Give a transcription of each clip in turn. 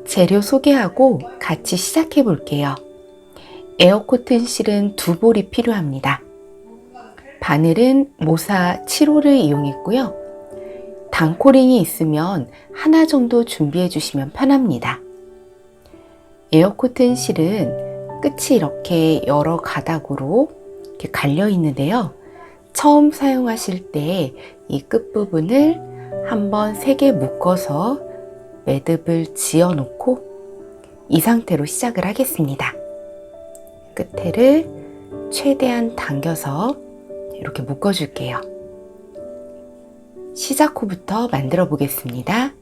재료 소개하고 같이 시작해 볼게요. 에어코튼 실은 2볼이 필요합니다. 바늘은 모사 7호를 이용했고요. 단코링이 있으면 하나 정도 준비해 주시면 편합니다. 에어코튼 실은 끝이 이렇게 여러 가닥으로 이렇게 갈려 있는데요. 처음 사용하실 때 이 끝부분을 한번 3개 묶어서 매듭을 지어 놓고 이 상태로 시작을 하겠습니다. 끝에를 최대한 당겨서 이렇게 묶어 줄게요. 시작 후부터 만들어 보겠습니다.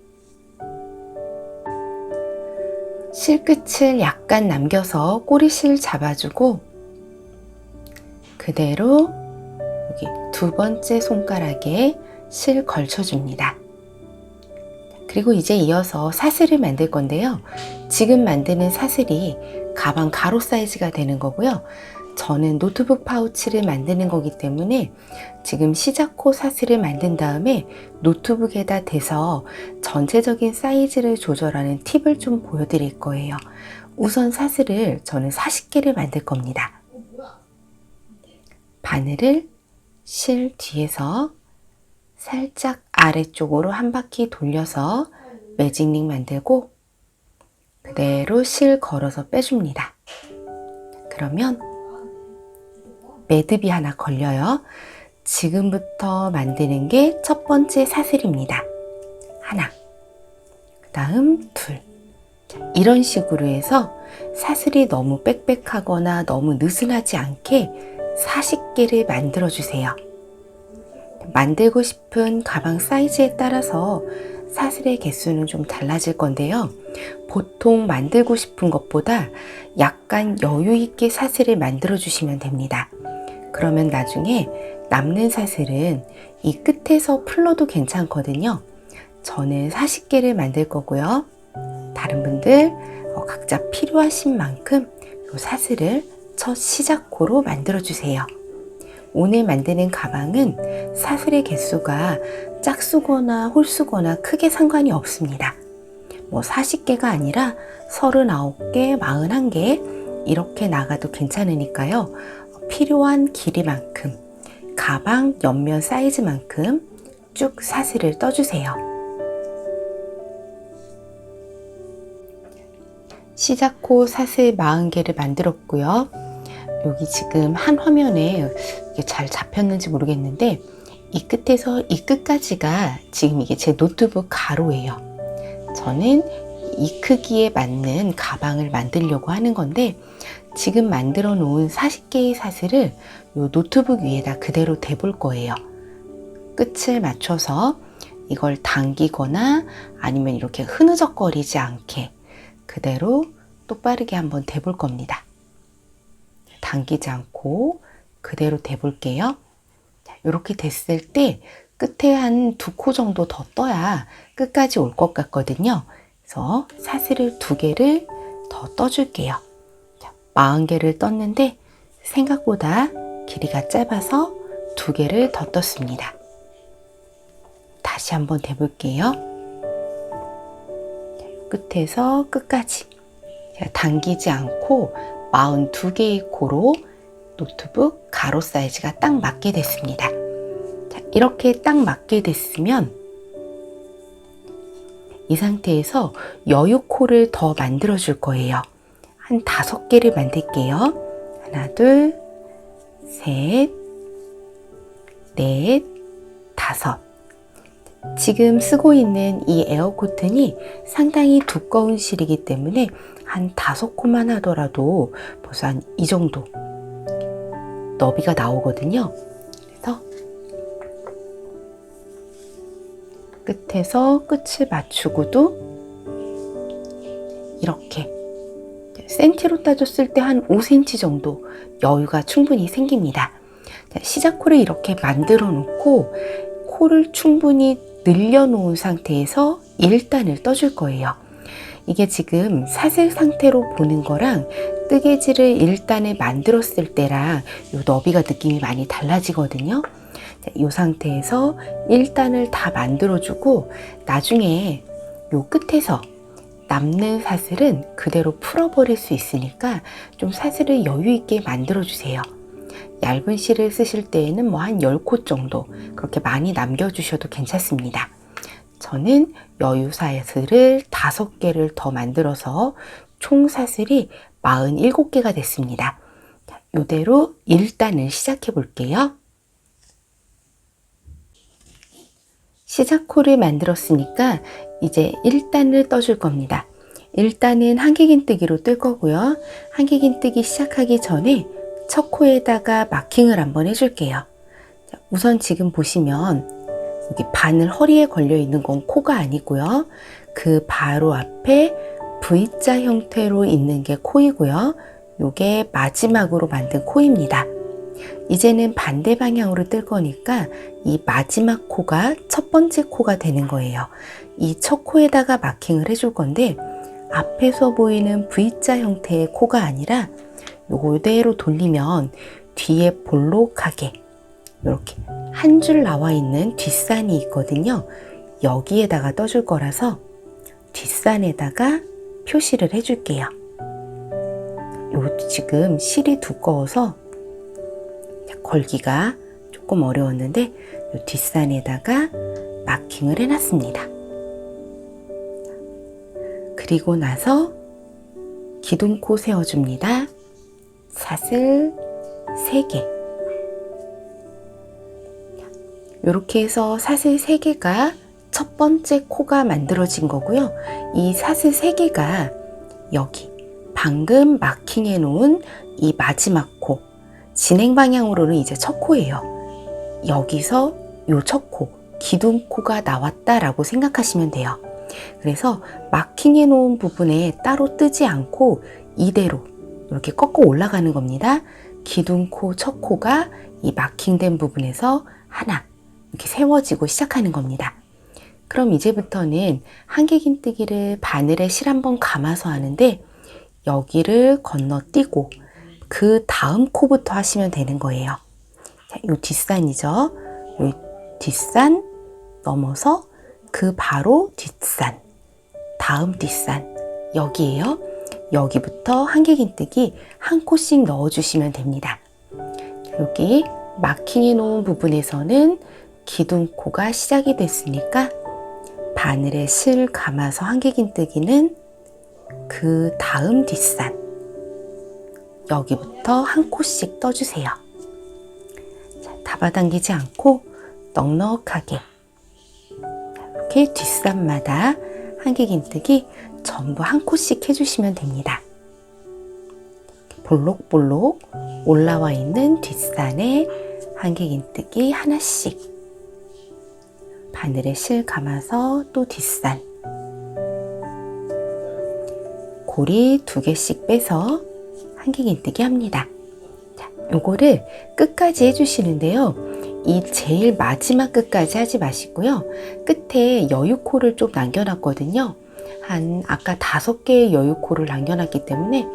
실끝을 약간 남겨서 꼬리실 잡아주고 그대로 여기 2번째 손가락에 실 걸쳐줍니다. 그리고 이제 이어서 사슬을 만들 건데요. 지금 만드는 사슬이 가방 가로 사이즈가 되는 거고요. 저는 노트북 파우치를 만드는 거기 때문에 지금 시작코 사슬을 만든 다음에 노트북에다 대서 전체적인 사이즈를 조절하는 팁을 좀 보여드릴 거예요. 우선 사슬을 저는 40개를 만들 겁니다. 바늘을 실 뒤에서 살짝 아래쪽으로 한 바퀴 돌려서 매직링 만들고 그대로 실 걸어서 빼줍니다. 그러면 매듭이 하나 걸려요. 지금부터 만드는 게 첫 번째 사슬입니다. 하나, 그 다음 둘. 이런 식으로 해서 사슬이 너무 빽빽하거나 너무 느슨하지 않게 40개를 만들어 주세요. 만들고 싶은 가방 사이즈에 따라서 사슬의 개수는 좀 달라질 건데요. 보통 만들고 싶은 것보다 약간 여유 있게 사슬을 만들어 주시면 됩니다. 그러면 나중에 남는 사슬은 이 끝에서 풀러도 괜찮거든요. 저는 40개를 만들 거고요. 다른 분들 각자 필요하신 만큼 이 사슬을 첫 시작코로 만들어 주세요. 오늘 만드는 가방은 사슬의 개수가 짝수거나 홀수거나 크게 상관이 없습니다. 40개가 아니라 39개, 41개 이렇게 나가도 괜찮으니까요. 필요한 길이만큼, 가방 옆면 사이즈만큼 쭉 사슬을 떠주세요. 시작코 사슬 40개를 만들었고요. 여기 지금 한 화면에 이게 잘 잡혔는지 모르겠는데 이 끝에서 이 끝까지가 지금 이게 제 노트북 가로예요. 저는 이 크기에 맞는 가방을 만들려고 하는 건데 지금 만들어 놓은 40개의 사슬을 이 노트북 위에다 그대로 대볼 거예요. 끝을 맞춰서 이걸 당기거나 아니면 이렇게 흐느적거리지 않게 그대로 똑바르게 한번 대볼 겁니다. 당기지 않고 그대로 대볼게요. 이렇게 됐을 때 끝에 한 2코 정도 더 떠야 끝까지 올 것 같거든요. 그래서 사슬을 2개를 더 떠줄게요. 40개를 떴는데 생각보다 길이가 짧아서 2개를 더 떴습니다. 다시 한번 대볼게요. 끝에서 끝까지 당기지 않고 42개의 코로 노트북 가로 사이즈가 딱 맞게 됐습니다. 자, 이렇게 딱 맞게 됐으면 이 상태에서 여유 코를 더 만들어 줄 거예요. 한 5개를 만들게요. 하나, 둘, 셋, 넷, 5. 지금 쓰고 있는 이 에어코튼이 상당히 두꺼운 실이기 때문에 한 5코만 하더라도 벌써 한 이 정도 너비가 나오거든요. 그래서 끝에서 끝을 맞추고도 이렇게 센티로 따졌을 때 한 5cm 정도 여유가 충분히 생깁니다. 자, 시작코를 이렇게 만들어 놓고 코를 충분히 늘려 놓은 상태에서 1단을 떠줄 거예요. 이게 지금 사슬 상태로 보는 거랑 뜨개질을 1단에 만들었을 때랑 요 너비가 느낌이 많이 달라지거든요. 이 상태에서 1단을 다 만들어주고 나중에 요 끝에서 남는 사슬은 그대로 풀어버릴 수 있으니까 좀 사슬을 여유 있게 만들어주세요. 얇은 실을 쓰실 때에는 뭐 한 10코 정도 그렇게 많이 남겨주셔도 괜찮습니다. 저는 여유 사슬을 5개를 더 만들어서 총 사슬이 47개가 됐습니다. 이대로 1단을 시작해 볼게요. 시작코를 만들었으니까 이제 1단을 떠줄 겁니다. 1단은 한길긴뜨기로 뜰 거고요. 한길긴뜨기 시작하기 전에 첫 코에다가 마킹을 한번 해줄게요. 우선 지금 보시면 여기 바늘 허리에 걸려 있는 건 코가 아니고요. 그 바로 앞에 V자 형태로 있는 게 코이고요. 요게 마지막으로 만든 코입니다. 이제는 반대 방향으로 뜰 거니까 이 마지막 코가 첫 번째 코가 되는 거예요. 이 첫 코에다가 마킹을 해줄 건데 앞에서 보이는 V자 형태의 코가 아니라 요거 이대로 돌리면 뒤에 볼록하게 이렇게 한 줄 나와 있는 뒷산이 있거든요. 여기에다가 떠줄 거라서 뒷산에다가 표시를 해줄게요. 요것도 지금 실이 두꺼워서 걸기가 조금 어려웠는데 요 뒷산에다가 마킹을 해놨습니다. 그리고 나서 기둥코 세워줍니다. 사슬 3개. 이렇게 해서 사슬 3개가 첫 번째 코가 만들어진 거고요. 이 사슬 3개가 여기 방금 마킹해 놓은 이 마지막 코, 진행 방향으로는 이제 첫 코예요. 여기서 요 첫 코, 기둥코가 나왔다라고 생각하시면 돼요. 그래서 마킹해 놓은 부분에 따로 뜨지 않고 이대로 이렇게 꺾어 올라가는 겁니다. 기둥코 첫 코가 이 마킹된 부분에서 하나 이렇게 세워지고 시작하는 겁니다. 그럼 이제부터는 한길긴뜨기를 바늘에 실 한번 감아서 하는데 여기를 건너뛰고 그 다음 코부터 하시면 되는 거예요. 자, 요 뒷산이죠. 요 뒷산 넘어서 그 바로 뒷산, 다음 뒷산 여기에요. 여기부터 한길긴뜨기 한 코씩 넣어주시면 됩니다. 여기 마킹해 놓은 부분에서는 기둥코가 시작이 됐으니까 바늘에 실 감아서 한길긴뜨기는 그 다음 뒷산 여기부터 한 코씩 떠주세요. 자, 잡아당기지 않고 넉넉하게 이렇게 뒷산마다 한길긴뜨기 전부 한 코씩 해주시면 됩니다. 볼록볼록 올라와 있는 뒷산에 한길긴뜨기 하나씩, 바늘에 실 감아서 또 뒷산, 고리 2개씩 빼서 한길긴뜨기 합니다. 자, 요거를 끝까지 해주시는데요. 이 제일 마지막 끝까지 하지 마시고요. 끝에 여유코를 좀 남겨놨거든요. 한 아까 5개의 여유코를 남겨놨기 때문에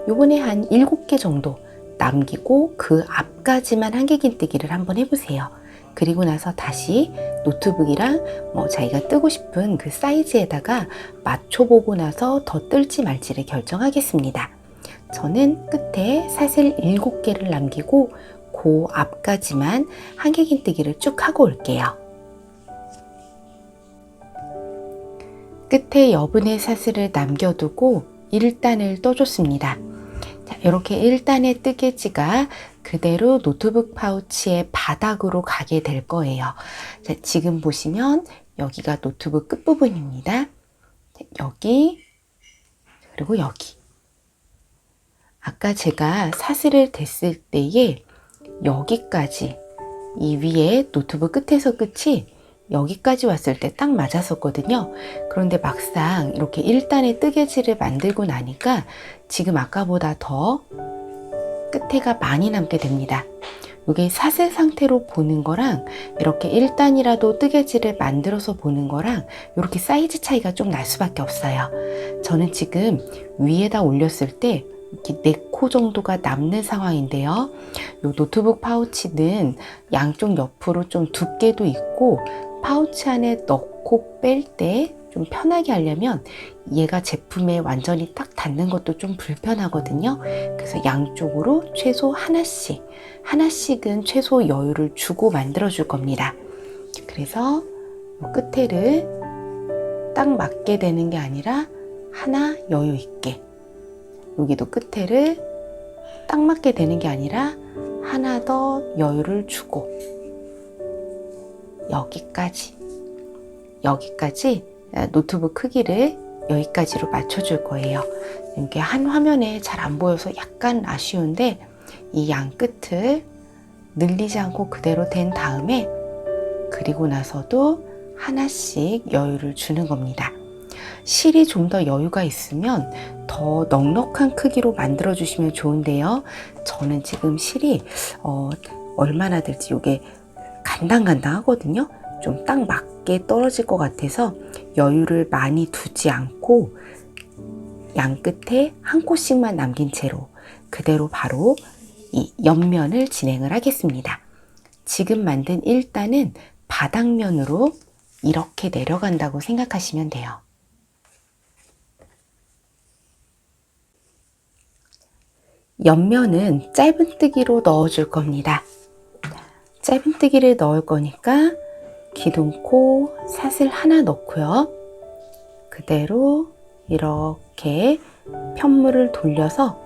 요번에 한 7개 정도 남기고 그 앞까지만 한길긴뜨기를 한번 해보세요. 그리고 나서 다시 노트북이랑 뭐 자기가 뜨고 싶은 그 사이즈에다가 맞춰보고 나서 더 뜰지 말지를 결정하겠습니다. 저는 끝에 사슬 7개를 남기고 그 앞까지만 한길긴뜨기를 쭉 하고 올게요. 끝에 여분의 사슬을 남겨두고 1단을 떠줬습니다. 자, 이렇게 1단의 뜨개지가 그대로 노트북 파우치의 바닥으로 가게 될 거예요. 자, 지금 보시면 여기가 노트북 끝부분입니다. 자, 여기 그리고 여기. 아까 제가 사슬을 댔을 때에 여기까지 이 위에 노트북 끝에서 끝이 여기까지 왔을 때 딱 맞았었거든요. 그런데 막상 이렇게 1단의 뜨개질을 만들고 나니까 지금 아까보다 더 끝에가 많이 남게 됩니다. 이게 사슬 상태로 보는 거랑 이렇게 1단이라도 뜨개질을 만들어서 보는 거랑 이렇게 사이즈 차이가 좀 날 수밖에 없어요. 저는 지금 위에다 올렸을 때 이렇게 4코 정도가 남는 상황인데요. 이 노트북 파우치는 양쪽 옆으로 좀 두께도 있고 파우치 안에 넣고 뺄 때 좀 편하게 하려면 얘가 제품에 완전히 딱 닿는 것도 좀 불편하거든요. 그래서 양쪽으로 최소 하나씩은 최소 여유를 주고 만들어 줄 겁니다. 그래서 끝에를 딱 맞게 되는 게 아니라 하나 여유 있게, 여기도 끝에를 딱 맞게 되는 게 아니라 하나 더 여유를 주고 여기까지 노트북 크기를 여기까지로 맞춰줄 거예요. 이게 한 화면에 잘 안 보여서 약간 아쉬운데 이 양 끝을 늘리지 않고 그대로 된 다음에 그리고 나서도 하나씩 여유를 주는 겁니다. 실이 좀 더 여유가 있으면 더 넉넉한 크기로 만들어 주시면 좋은데요. 저는 지금 실이 얼마나 될지 이게 간당간당하거든요. 좀 딱 맞게 떨어질 것 같아서 여유를 많이 두지 않고 양 끝에 한 코씩만 남긴 채로 그대로 바로 이 옆면을 진행을 하겠습니다. 지금 만든 1단은 바닥면으로 이렇게 내려간다고 생각하시면 돼요. 옆면은 짧은뜨기로 넣어줄 겁니다. 짧은뜨기를 넣을 거니까 기둥코 사슬 하나 넣고요. 그대로 이렇게 편물을 돌려서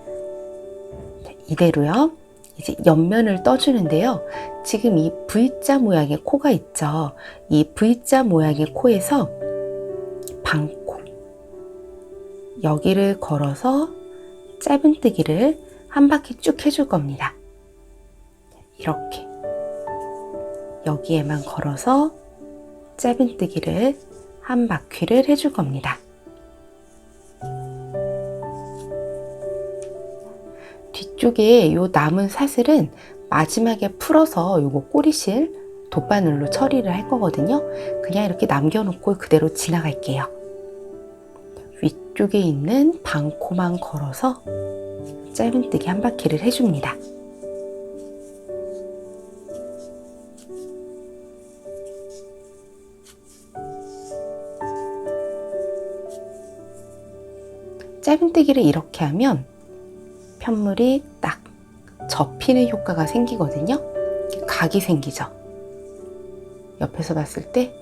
이대로요. 이제 옆면을 떠주는데요. 지금 이 V자 모양의 코가 있죠. 이 V자 모양의 코에서 반코 여기를 걸어서 짧은뜨기를 한 바퀴 쭉 해줄 겁니다. 이렇게 여기에만 걸어서 짧은뜨기를 한 바퀴를 해줄 겁니다. 뒤쪽에 요 남은 사슬은 마지막에 풀어서 요거 꼬리실 돗바늘로 처리를 할 거거든요. 그냥 이렇게 남겨놓고 그대로 지나갈게요. 위쪽에 있는 반코만 걸어서 짧은뜨기 한 바퀴를 해줍니다. 짧은뜨기를 이렇게 하면 편물이 딱 접히는 효과가 생기거든요. 각이 생기죠. 옆에서 봤을 때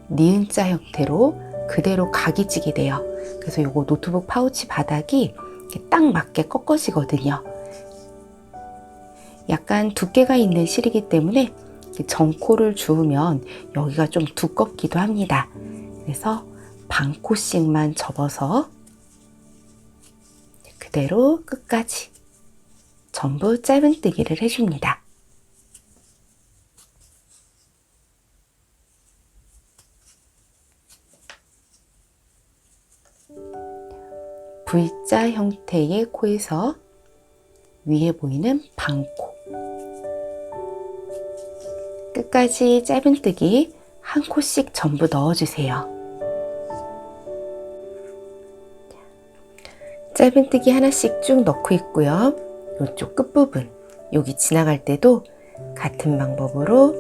니은자 형태로 그대로 각이 찌게 돼요. 그래서 요거 노트북 파우치 바닥이 이렇게 딱 맞게 꺾어지거든요. 약간 두께가 있는 실이기 때문에 정코를 주우면 여기가 좀 두껍기도 합니다. 그래서 반코씩만 접어서 그대로 끝까지 전부 짧은뜨기를 해줍니다. V자 형태의 코에서 위에 보이는 반코 끝까지 짧은뜨기 한 코씩 전부 넣어주세요. 짧은뜨기 하나씩 쭉 넣고 있고요. 이쪽 끝부분 여기 지나갈 때도 같은 방법으로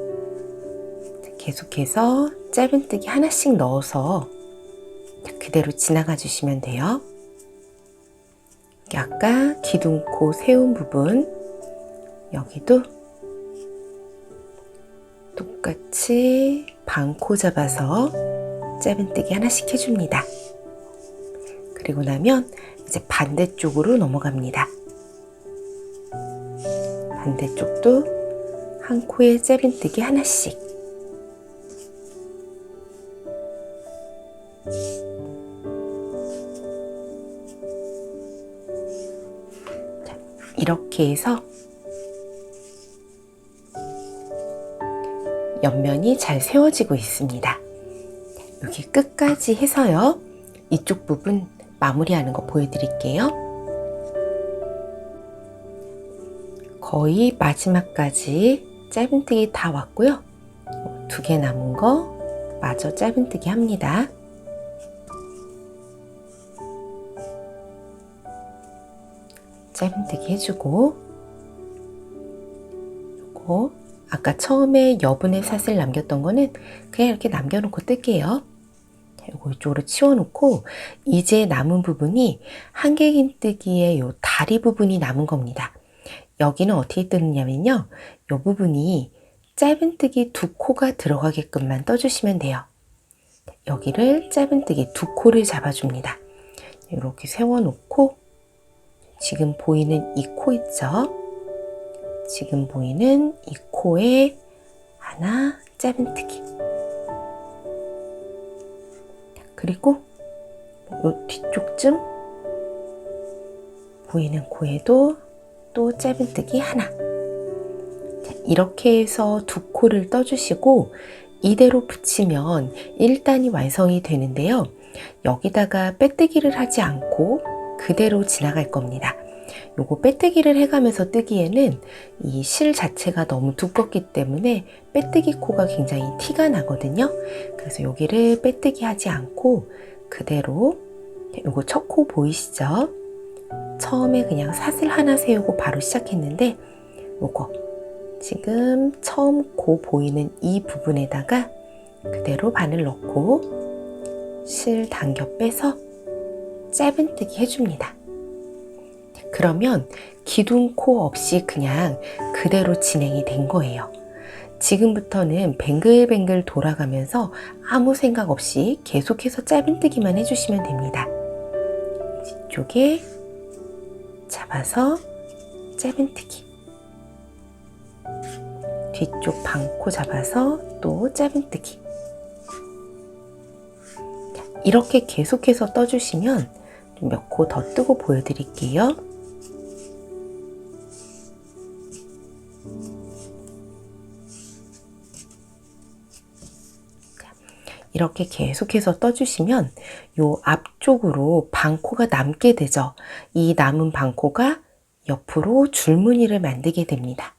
계속해서 짧은뜨기 하나씩 넣어서 그대로 지나가 주시면 돼요. 아까 기둥코 세운 부분 여기도 똑같이 반코 잡아서 짧은뜨기 하나씩 해줍니다. 그리고 나면 이제 반대쪽으로 넘어갑니다. 반대쪽도 한 코에 짧은뜨기 하나씩. 자, 이렇게 해서 옆면이 잘 세워지고 있습니다. 여기 끝까지 해서요. 이쪽 부분 마무리하는 거 보여드릴게요. 거의 마지막까지 짧은뜨기 다 왔고요. 2개 남은 거 마저 짧은뜨기 합니다. 짧은뜨기 해주고, 요거 아까 처음에 여분의 사슬 남겼던 거는 그냥 이렇게 남겨놓고 뜰게요. 요거 이쪽으로 치워놓고, 이제 남은 부분이 한길긴뜨기의 요 다리 부분이 남은 겁니다. 여기는 어떻게 뜨느냐면요, 요 부분이 짧은뜨기 2코가 들어가게끔만 떠주시면 돼요. 여기를 짧은뜨기 2코를 잡아줍니다. 이렇게 세워놓고, 지금 보이는 이 코 있죠? 지금 보이는 이 코에 하나 짧은뜨기, 그리고 이 뒤쪽쯤 보이는 코에도 또 짧은뜨기 하나. 이렇게 해서 2코를 떠주시고 이대로 붙이면 1단이 완성이 되는데요. 여기다가 빼뜨기를 하지 않고 그대로 지나갈 겁니다. 요거 빼뜨기를 해가면서 뜨기에는 이 실 자체가 너무 두껍기 때문에 빼뜨기 코가 굉장히 티가 나거든요. 그래서 여기를 빼뜨기 하지 않고 그대로, 요거 첫 코 보이시죠? 처음에 그냥 사슬 하나 세우고 바로 시작했는데, 요거 지금 처음 코 보이는 이 부분에다가 그대로 바늘 넣고 실 당겨 빼서 짧은뜨기 해줍니다. 그러면 기둥 코 없이 그냥 그대로 진행이 된 거예요. 지금부터는 뱅글뱅글 돌아가면서 아무 생각 없이 계속해서 짧은뜨기만 해주시면 됩니다. 뒤쪽에 잡아서 짧은뜨기, 뒤쪽 반코 잡아서 또 짧은뜨기. 이렇게 계속해서 떠주시면 몇 코 더 뜨고 보여드릴게요. 이렇게 계속해서 떠주시면 요 앞쪽으로 반코가 남게 되죠. 이 남은 반코가 옆으로 줄무늬를 만들게 됩니다.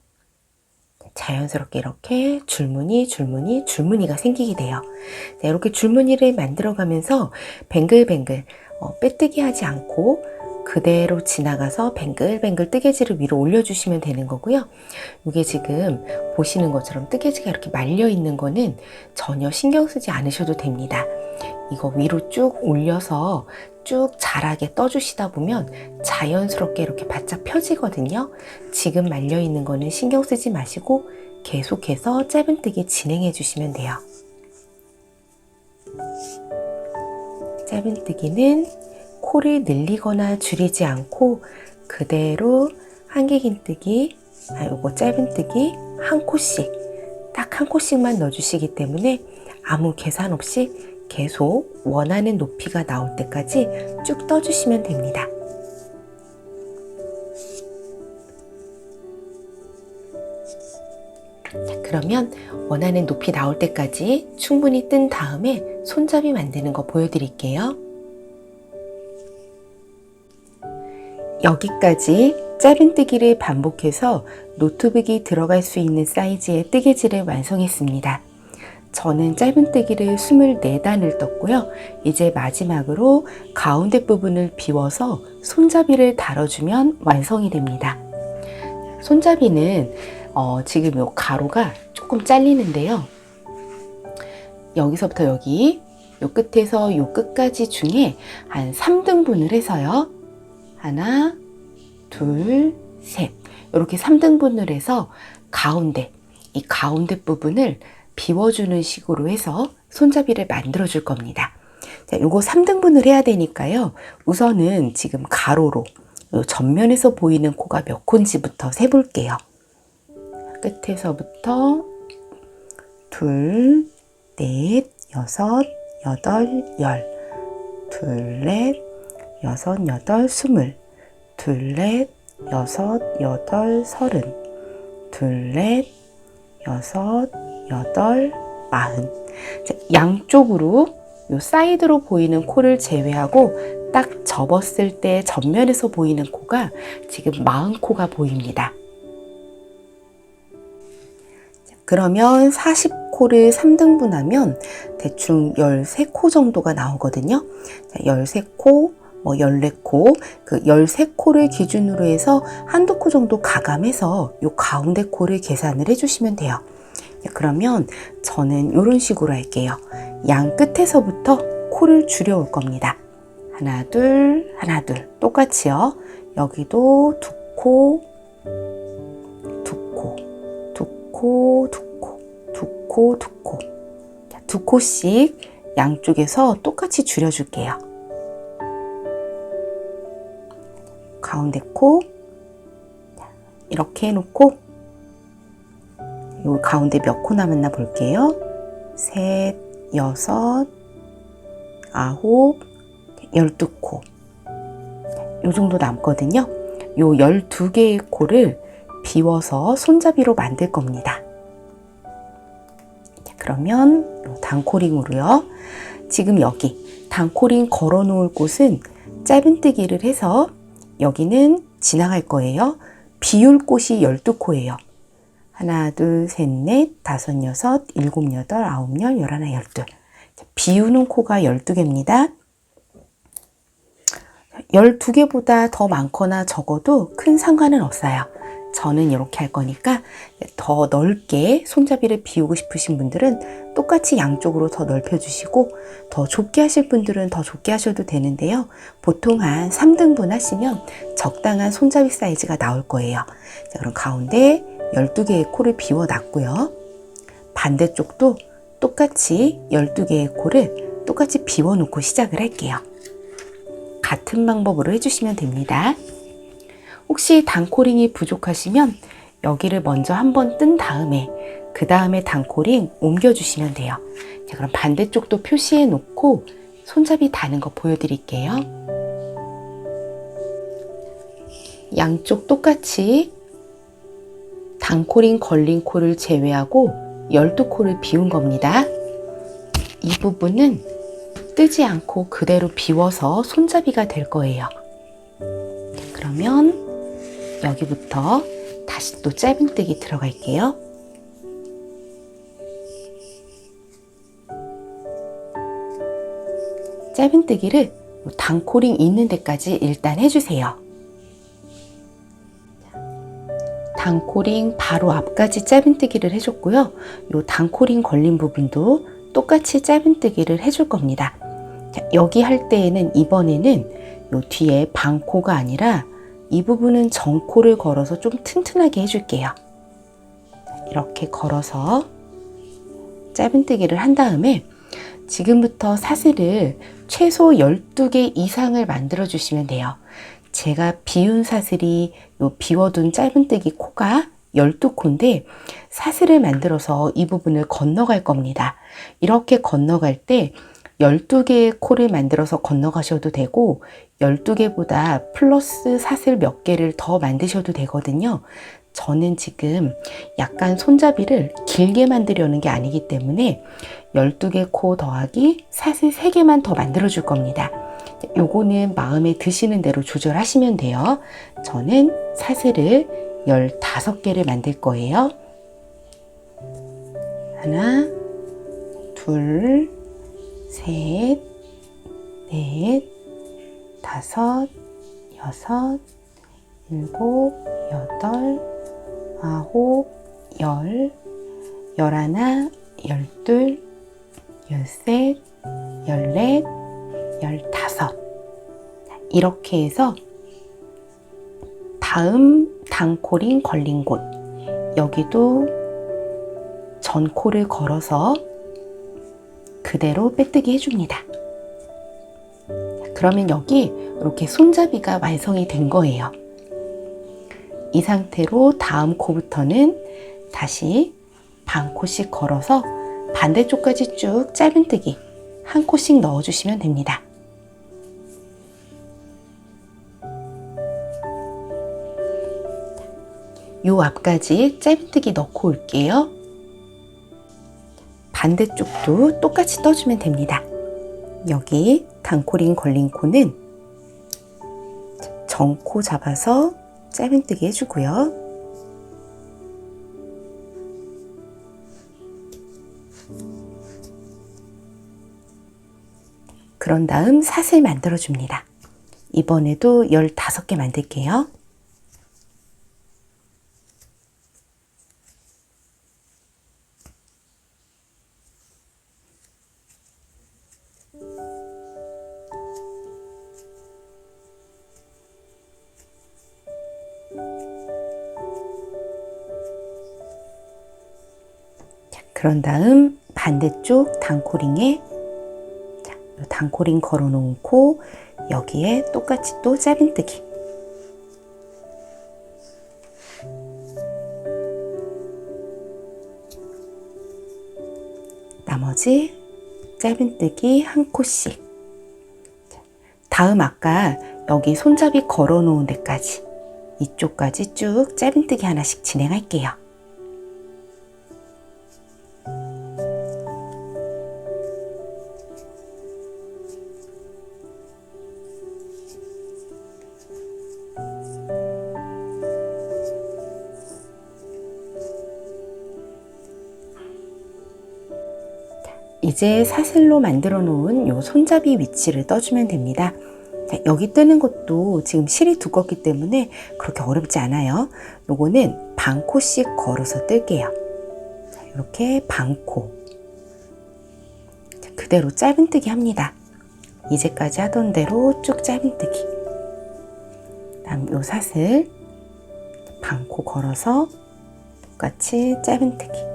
자연스럽게 이렇게 줄무늬가 생기게 돼요. 이렇게 줄무늬를 만들어가면서 뱅글뱅글 빼뜨기 하지 않고 그대로 지나가서 뱅글뱅글 뜨개질을 위로 올려주시면 되는 거고요. 이게 지금 보시는 것처럼 뜨개지가 이렇게 말려 있는 거는 전혀 신경 쓰지 않으셔도 됩니다. 이거 위로 쭉 올려서 쭉 자라게 떠주시다 보면 자연스럽게 이렇게 바짝 펴지거든요. 지금 말려 있는 거는 신경 쓰지 마시고 계속해서 짧은뜨기 진행해 주시면 돼요. 짧은뜨기는 코를 늘리거나 줄이지 않고 그대로 한길긴뜨기, 요거 짧은뜨기 한 코씩, 딱 한 코씩만 넣어주시기 때문에 아무 계산 없이 계속 원하는 높이가 나올 때까지 쭉 떠주시면 됩니다. 자, 그러면 원하는 높이 나올 때까지 충분히 뜬 다음에 손잡이 만드는 거 보여드릴게요. 여기까지 짧은뜨기를 반복해서 노트북이 들어갈 수 있는 사이즈의 뜨개질을 완성했습니다. 저는 짧은뜨기를 24단을 떴고요. 이제 마지막으로 가운데 부분을 비워서 손잡이를 달아주면 완성이 됩니다. 손잡이는 지금 요 가로가 조금 잘리는데요. 여기서부터 여기, 요 끝에서 요 끝까지 중에 한 3등분을 해서요. 하나, 둘, 셋. 이렇게 3등분을 해서 가운데, 이 가운데 부분을 비워주는 식으로 해서 손잡이를 만들어 줄 겁니다. 자, 요거 3등분을 해야 되니까요. 우선은 지금 가로로 요 전면에서 보이는 코가 몇 코인지부터 세볼게요. 끝에서부터 둘, 넷, 여섯, 여덟, 열. 둘, 넷, 여섯, 여덟, 스물. 둘, 넷, 여섯, 여덟, 서른. 둘, 넷, 여섯, 여덟, 마흔. 양쪽으로 요 사이드로 보이는 코를 제외하고 딱 접었을 때 전면에서 보이는 코가 지금 40코가 보입니다. 그러면 40코를 3등분하면 대충 13코 정도가 나오거든요. 13코, 14코, 그 13코를 기준으로 해서 한두 코 정도 가감해서 요 가운데 코를 계산을 해주시면 돼요. 그러면 저는 이런 식으로 할게요. 양 끝에서부터 코를 줄여올 겁니다. 하나, 둘, 하나, 둘. 똑같이요. 여기도 두 코, 두 코, 두 코, 두 코, 두 코, 두 코. 두 코씩 양쪽에서 똑같이 줄여줄게요. 가운데 코 이렇게 해놓고 요 가운데 몇 코 남았나 볼게요. 셋, 여섯, 아홉, 12코. 요 정도 남거든요. 요 12개의 코를 비워서 손잡이로 만들 겁니다. 그러면 단코링으로요. 지금 여기 단코링 걸어 놓을 곳은 짧은뜨기를 해서 여기는 지나갈 거예요. 비울 곳이 12코예요. 하나, 둘, 셋, 넷, 다섯, 여섯, 일곱, 여덟, 아홉, 열, 열하나, 열둘. 비우는 코가 12개입니다. 12개보다 더 많거나 적어도 큰 상관은 없어요. 저는 이렇게 할 거니까 더 넓게 손잡이를 비우고 싶으신 분들은 똑같이 양쪽으로 더 넓혀주시고 더 좁게 하실 분들은 더 좁게 하셔도 되는데요. 보통 한 3등분 하시면 적당한 손잡이 사이즈가 나올 거예요. 자, 그럼 가운데 12개의 코를 비워놨고요. 반대쪽도 똑같이 12개의 코를 똑같이 비워놓고 시작을 할게요. 같은 방법으로 해주시면 됩니다. 혹시 단코링이 부족하시면 여기를 먼저 한번 뜬 다음에 그 다음에 단코링 옮겨주시면 돼요. 자, 그럼 반대쪽도 표시해 놓고 손잡이 다는 거 보여드릴게요. 양쪽 똑같이 단코링 걸린 코를 제외하고 12코를 비운 겁니다. 이 부분은 뜨지 않고 그대로 비워서 손잡이가 될 거예요. 그러면 여기부터 다시 또 짧은뜨기 들어갈게요. 짧은뜨기를 단코링 있는 데까지 일단 해주세요. 단코링 바로 앞까지 짧은뜨기를 해줬고요. 이 단코링 걸린 부분도 똑같이 짧은뜨기를 해줄 겁니다. 자, 여기 할 때에는 이번에는 이 뒤에 반코가 아니라 이 부분은 정코를 걸어서 좀 튼튼하게 해줄게요. 이렇게 걸어서 짧은뜨기를 한 다음에 지금부터 사슬을 최소 12개 이상을 만들어 주시면 돼요. 제가 비운 사슬이 요 비워둔 짧은뜨기 코가 12코인데 사슬을 만들어서 이 부분을 건너갈 겁니다. 이렇게 건너갈 때 12개의 코를 만들어서 건너가셔도 되고 12개보다 플러스 사슬 몇 개를 더 만드셔도 되거든요. 저는 지금 약간 손잡이를 길게 만들려는 게 아니기 때문에 12개 코 더하기 사슬 3개만 더 만들어 줄 겁니다. 요거는 마음에 드시는 대로 조절하시면 돼요. 저는 사슬을 15개를 만들 거예요. 하나, 둘, 셋, 넷, 다섯, 여섯, 일곱, 여덟, 아홉, 열, 열하나, 열둘, 열셋, 열넷, 열다섯. 이렇게 해서 다음 단코링 걸린 곳 여기도 전코를 걸어서 그대로 빼뜨기 해줍니다. 그러면 여기 이렇게 손잡이가 완성이 된 거예요. 이 상태로 다음 코부터는 다시 반 코씩 걸어서 반대쪽까지 쭉 짧은뜨기 한 코씩 넣어주시면 됩니다. 요 앞까지 짧은뜨기 넣고 올게요. 반대쪽도 똑같이 떠주면 됩니다. 여기 단코링 걸린 코는 정코 잡아서 짧은뜨기 해주고요. 그런 다음 사슬 만들어 줍니다. 이번에도 15개 만들게요. 그런 다음 반대쪽 단코링에 단코링 걸어 놓고 여기에 똑같이 또 짧은뜨기. 나머지 짧은뜨기 한 코씩. 다음 아까 여기 손잡이 걸어 놓은 데까지 이쪽까지 쭉 짧은뜨기 하나씩 진행할게요. 이제 사슬로 만들어 놓은 요 손잡이 위치를 떠주면 됩니다. 자, 여기 뜨는 것도 지금 실이 두껍기 때문에 그렇게 어렵지 않아요. 요거는 반코씩 걸어서 뜰게요. 자, 이렇게 반코. 자, 그대로 짧은뜨기 합니다. 이제까지 하던 대로 쭉 짧은뜨기. 다음 요 사슬 반코 걸어서 똑같이 짧은뜨기.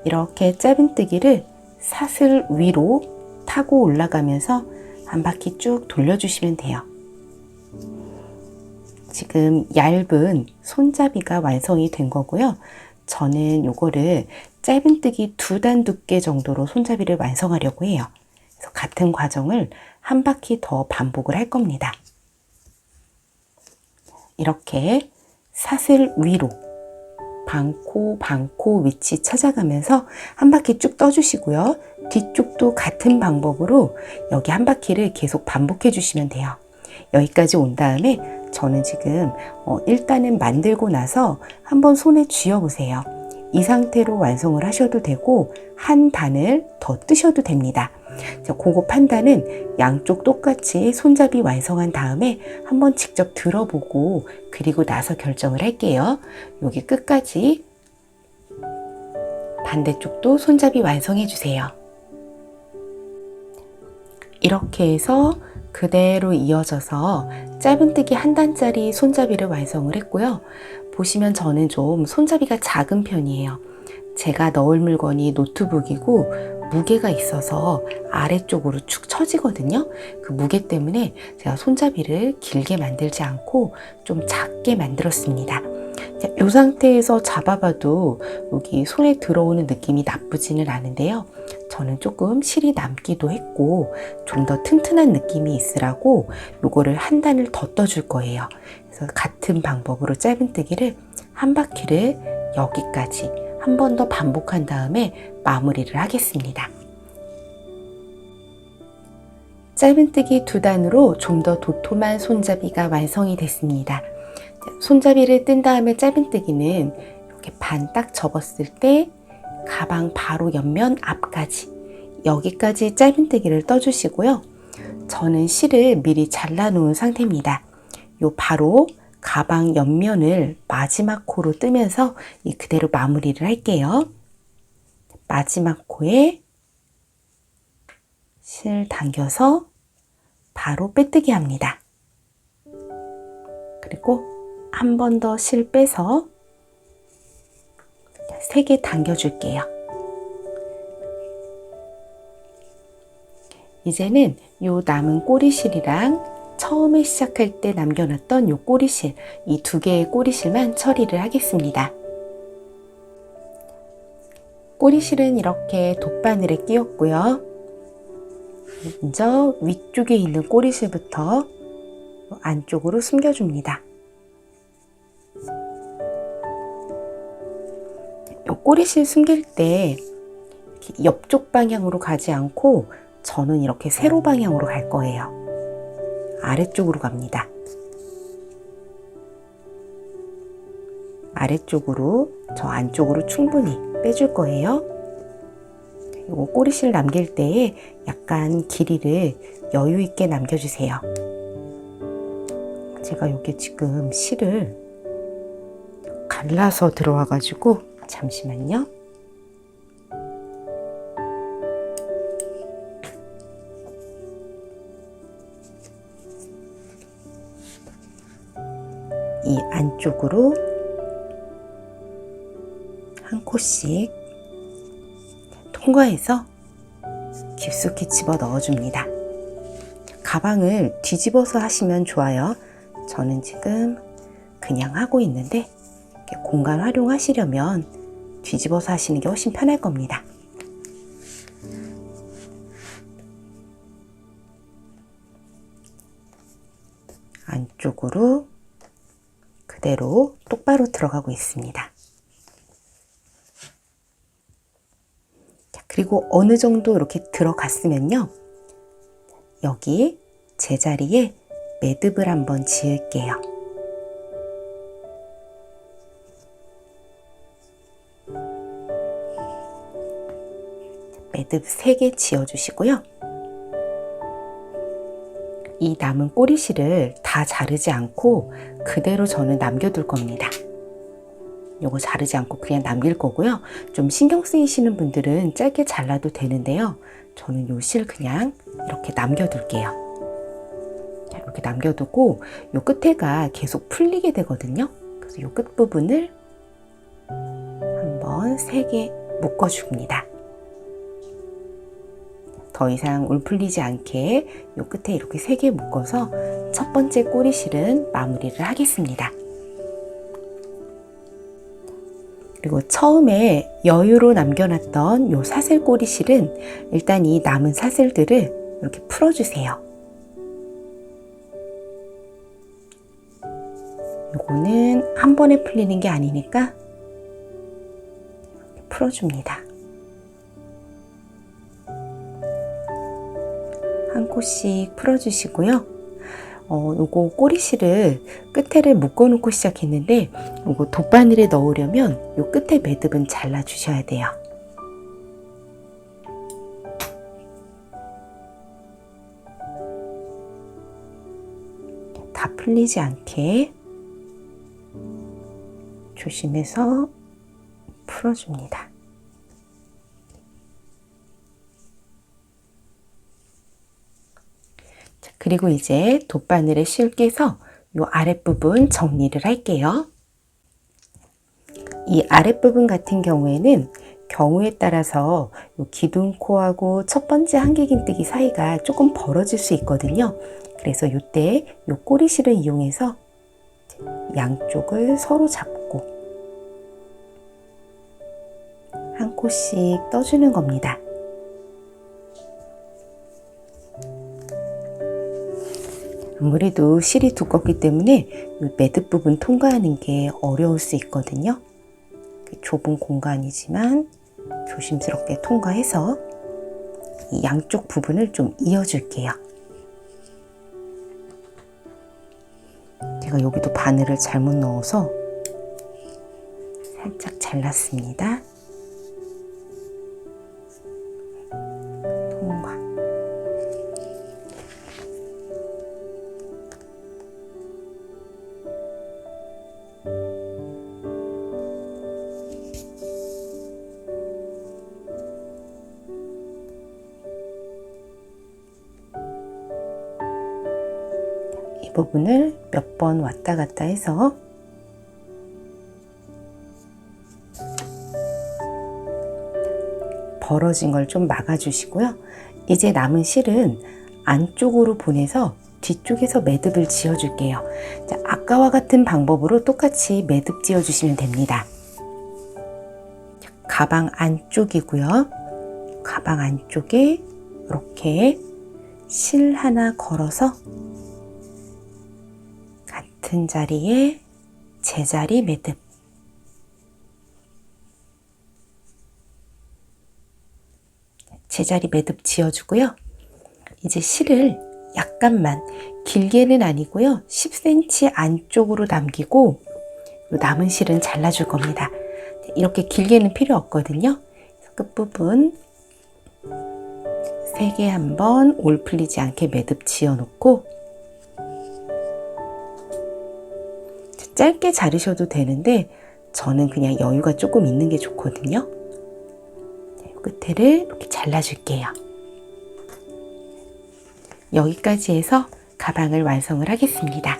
이렇게 짧은뜨기를 사슬 위로 타고 올라가면서 한 바퀴 쭉 돌려주시면 돼요. 지금 얇은 손잡이가 완성이 된 거고요. 저는 요거를 짧은뜨기 2단 두께 정도로 손잡이를 완성하려고 해요. 그래서 같은 과정을 한 바퀴 더 반복을 할 겁니다. 이렇게 사슬 위로 반코 위치 찾아가면서 한 바퀴 쭉 떠주시고요. 뒤쪽도 같은 방법으로 여기 한 바퀴를 계속 반복해 주시면 돼요. 여기까지 온 다음에 저는 지금 일단은 만들고 나서 한번 손에 쥐어 보세요. 이 상태로 완성을 하셔도 되고 한 단을 더 뜨셔도 됩니다. 자, 그거 판단은 양쪽 똑같이 손잡이 완성한 다음에 한번 직접 들어보고 그리고 나서 결정을 할게요. 여기 끝까지 반대쪽도 손잡이 완성해 주세요. 이렇게 해서 그대로 이어져서 짧은뜨기 한 단짜리 손잡이를 완성을 했고요. 보시면 저는 좀 손잡이가 작은 편이에요. 제가 넣을 물건이 노트북이고 무게가 있어서 아래쪽으로 축 처지거든요. 그 무게 때문에 제가 손잡이를 길게 만들지 않고 좀 작게 만들었습니다. 이 상태에서 잡아봐도 여기 손에 들어오는 느낌이 나쁘지는 않은데요. 저는 조금 실이 남기도 했고 좀 더 튼튼한 느낌이 있으라고 요거를 한 단을 더 떠줄 거예요. 그래서 같은 방법으로 짧은뜨기를 한 바퀴를 여기까지 한 번 더 반복한 다음에 마무리를 하겠습니다. 짧은뜨기 2단으로 좀 더 도톰한 손잡이가 완성이 됐습니다. 손잡이를 뜬 다음에 짧은뜨기는 이렇게 반 딱 접었을 때 가방 바로 옆면 앞까지 여기까지 짧은뜨기를 떠주시고요. 저는 실을 미리 잘라 놓은 상태입니다. 요 바로 가방 옆면을 마지막 코로 뜨면서 그대로 마무리를 할게요. 마지막 코에 실 당겨서 바로 빼뜨기 합니다. 그리고 한 번 더 실 빼서 3개 당겨줄게요. 이제는 요 남은 꼬리실이랑 처음에 시작할 때 남겨놨던 요 꼬리실, 이 2개의 꼬리실만 처리를 하겠습니다. 꼬리실은 이렇게 돗바늘에 끼웠고요. 먼저 위쪽에 있는 꼬리실부터 안쪽으로 숨겨줍니다. 꼬리실 숨길 때 이렇게 옆쪽 방향으로 가지 않고 저는 이렇게 세로 방향으로 갈 거예요. 아래쪽으로 갑니다. 아래쪽으로, 저 안쪽으로 충분히 빼줄 거예요. 이거 꼬리실 남길 때에 약간 길이를 여유 있게 남겨주세요. 제가 여기 지금 실을 갈라서 들어와 가지고 잠시만요. 이 안쪽으로 한 코씩 통과해서 깊숙이 집어 넣어줍니다. 가방을 뒤집어서 하시면 좋아요. 저는 지금 그냥 하고 있는데 공간 활용하시려면 뒤집어서 하시는 게 훨씬 편할 겁니다. 안쪽으로 그대로 똑바로 들어가고 있습니다. 그리고 어느 정도 이렇게 들어갔으면요, 여기 제자리에 매듭을 한번 지을게요. 매듭 3개 지어주시고요. 이 남은 꼬리실을 다 자르지 않고 그대로 저는 남겨둘 겁니다. 요거 자르지 않고 그냥 남길 거고요. 좀 신경 쓰이시는 분들은 짧게 잘라도 되는데요. 저는 요 실 그냥 이렇게 남겨둘게요. 이렇게 남겨두고 요 끝에가 계속 풀리게 되거든요. 그래서 요 끝부분을 한번 3개 묶어줍니다. 더 이상 울풀리지 않게 요 끝에 이렇게 3개 묶어서 첫 번째 꼬리실은 마무리를 하겠습니다. 그리고 처음에 여유로 남겨놨던 요 사슬 꼬리실은 일단 이 남은 사슬들을 이렇게 풀어주세요. 요거는 한 번에 풀리는 게 아니니까 이렇게 풀어줍니다. 한 코씩 풀어주시고요. 요거 꼬리실을 끝에를 묶어 놓고 시작했는데 요거 돗바늘에 넣으려면 요 끝에 매듭은 잘라 주셔야 돼요. 다 풀리지 않게 조심해서 풀어줍니다. 그리고 이제 돗바늘에 실 깨서 이 아랫부분 정리를 할게요. 이 아랫부분 같은 경우에는 경우에 따라서 이 기둥코하고 첫 번째 한길긴뜨기 사이가 조금 벌어질 수 있거든요. 그래서 이때 이 꼬리실을 이용해서 양쪽을 서로 잡고 한 코씩 떠주는 겁니다. 아무래도 실이 두껍기 때문에 매듭 부분 통과하는 게 어려울 수 있거든요. 좁은 공간이지만 조심스럽게 통과해서 이 양쪽 부분을 좀 이어줄게요. 제가 여기도 바늘을 잘못 넣어서 살짝 잘랐습니다. 통과. 이 부분을 몇 번 왔다 갔다 해서 벌어진 걸 좀 막아주시고요. 이제 남은 실은 안쪽으로 보내서 뒤쪽에서 매듭을 지어줄게요. 자, 아까와 같은 방법으로 똑같이 매듭 지어주시면 됩니다. 가방 안쪽이고요. 가방 안쪽에 이렇게 실 하나 걸어서 같은 자리에 제자리 매듭. 제자리 매듭 지어주고요. 이제 실을 약간만, 길게는 아니고요. 10cm 안쪽으로 남기고 남은 실은 잘라줄 겁니다. 이렇게 길게는 필요 없거든요. 끝부분 3개 한번 올 풀리지 않게 매듭 지어 놓고, 짧게 자르셔도 되는데 저는 그냥 여유가 조금 있는 게 좋거든요. 끝에를 이렇게 잘라줄게요. 여기까지 해서 가방을 완성을 하겠습니다.